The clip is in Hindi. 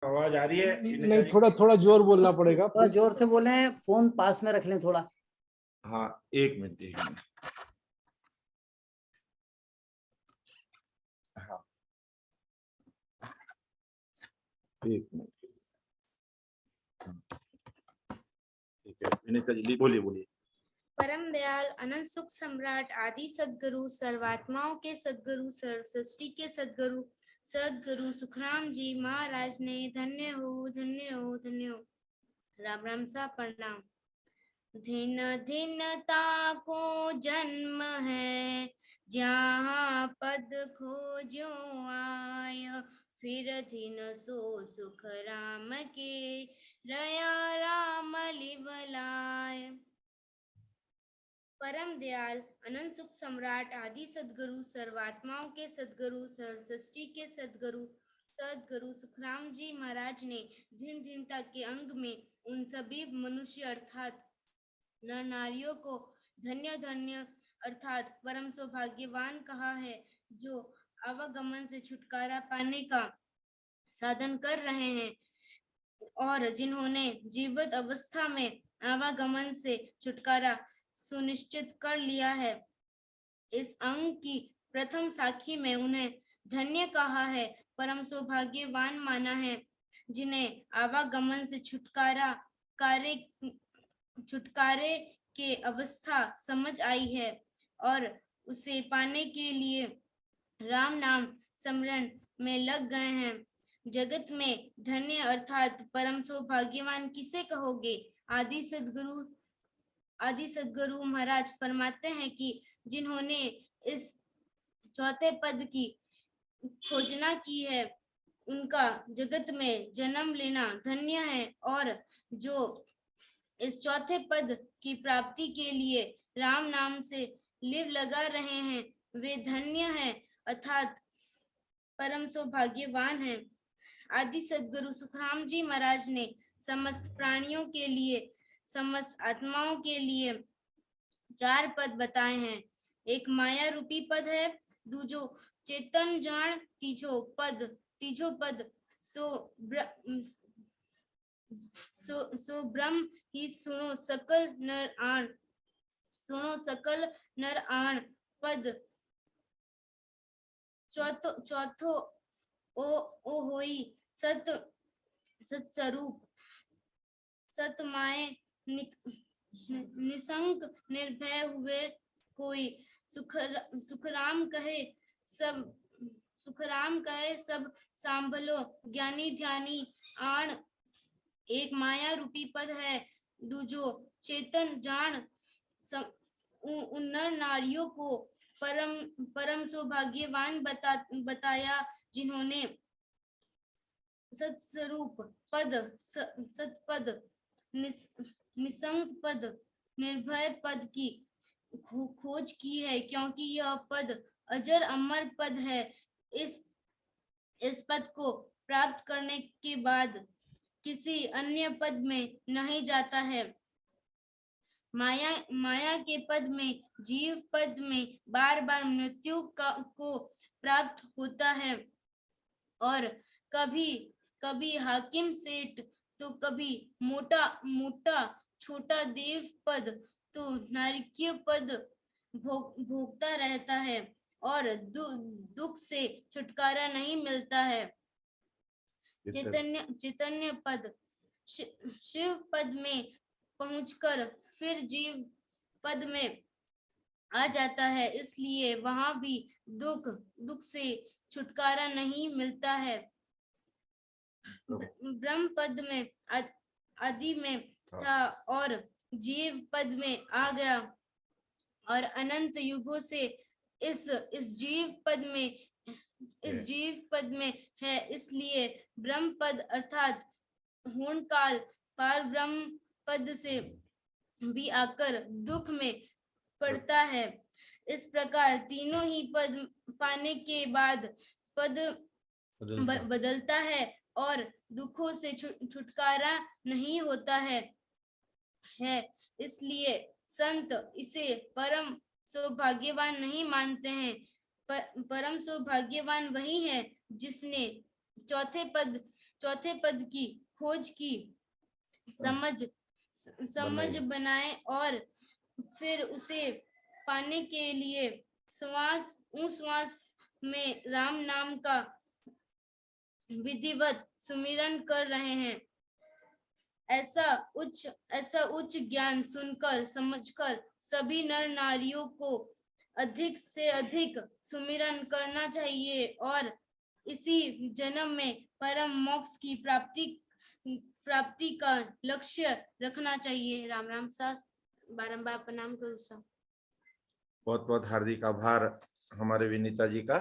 आवाज आ रही है? नहीं, थोड़ा थोड़ा जोर बोलना पड़ेगा। थोड़ा जोर से बोले, फोन पास में रख लें थोड़ा। हाँ, एक मिनट। हाँ, एक मिनट। ठीक है, विनीता जी बोलिए। परम दयाल अनंत सुख सम्राट आदि सदगुरु सर्वात्माओं के सदगुरु सर्व सृष्टि के सदगुरु सुखराम जी महाराज ने धन्य हो। राम राम सा प्रणाम। धिन धिनता को जन्म है, जहाँ पद खोजो आय, फिर धिन सो सुख राम के, रया राम लिवलाय। परम दयाल अनंत सुख सम्राट आदि सदगुरु सर्वात्माओं के सदगुरु सर्व सृष्टि के सदगुरु सुखराम जी महाराज ने धिन धिनता के अंग में उन सभी मनुष्य अर्थात नर नारियों को धन्य धन्य अर्थात परम सौभाग्यवान कहा है, जो आवागमन से छुटकारा पाने का साधन कर रहे हैं और जिन्होंने जीवित अवस्था में आवागमन से छुटकारा सुनिश्चित कर लिया है। इस अंग की प्रथम साखी में उन्हें धन्य कहा है, परम सौभाग्यवान माना है, जिन्हें आवागमन से छुटकारे के अवस्था समझ आई है और उसे पाने के लिए राम नाम स्मरण में लग गए हैं। जगत में धन्य अर्थात परम सौभाग्यवान किसे कहोगे? आदि सदगुरु महाराज फरमाते हैं कि जिन्होंने इस चौथे पद की खोजना की है, उनका जगत में जन्म लेना धन्य है, और जो इस चौथे पद की प्राप्ति के लिए राम नाम से लिव लगा रहे हैं, वे धन्य हैं अर्थात परम सौभाग्यवान हैं। आदि सदगुरु सुखराम जी महाराज ने समस्त प्राणियों के लिए, समस्त आत्माओं के लिए 4 पद बताए हैं। एक माया रूपी पद है, दूजो चेतन जान, तीजो पद सो ब्रह्म ही सुनो सकल नर आण पद, चौथो ओ होई सत्स्वरूप, सतमाए निसंग निर्भय हुए कोई, सुखराम कहे सब सांभलो, ज्ञानी ध्यानी आण एक माया रूपी पद है, दूजो चेतन जान उन नर नारियों को परम सौभाग्यवान बताया, जिन्होंने सत्स्वरूप पद, सतपद, निसंग पद, निर्भय पद की खोज की है, क्योंकि यह पद अजर अमर पद है। इस पद को प्राप्त करने के बाद किसी अन्य पद में नहीं जाता है। माया के पद में, जीव पद में बार बार मृत्यु को प्राप्त होता है, और कभी हाकिम सेठ, तो कभी मोटा छोटा देव पद, तो नारकीय पद भोगता रहता है और दुख से छुटकारा नहीं मिलता है। चैतन्य पद शिव पद में पहुंचकर फिर जीव पद में आ जाता है, इसलिए वहां भी दुख से छुटकारा नहीं मिलता है। ब्रह्म पद में आदि में था और जीव पद में आ गया, और अनंत युगों से इस जीव पद में है, इसलिए ब्रह्म पद अर्थात हूण काल पार ब्रह्म पद से भी आकर दुख में पड़ता है। इस प्रकार तीनों ही पद पाने के बाद पद बदलता है और दुखों से छुटकारा नहीं होता है। इसलिए संत इसे परम सौभाग्यवान नहीं मानते हैं। परम सौभाग्यवान वही है जिसने चौथे पद की खोज की समझ बनाए और फिर उसे पाने के लिए श्वास में राम नाम का विधिवत सुमिरन कर रहे हैं। ऐसा उच्च ज्ञान सुनकर समझकर सभी नर नारियों को अधिक से अधिक सुमिरन करना चाहिए और इसी जन्म में परम मोक्ष की प्राप्ति का लक्ष्य रखना चाहिए। राम राम सा बारंबार प्रणाम करूँ सा। बहुत बहुत हार्दिक आभार हमारे विनीता जी का।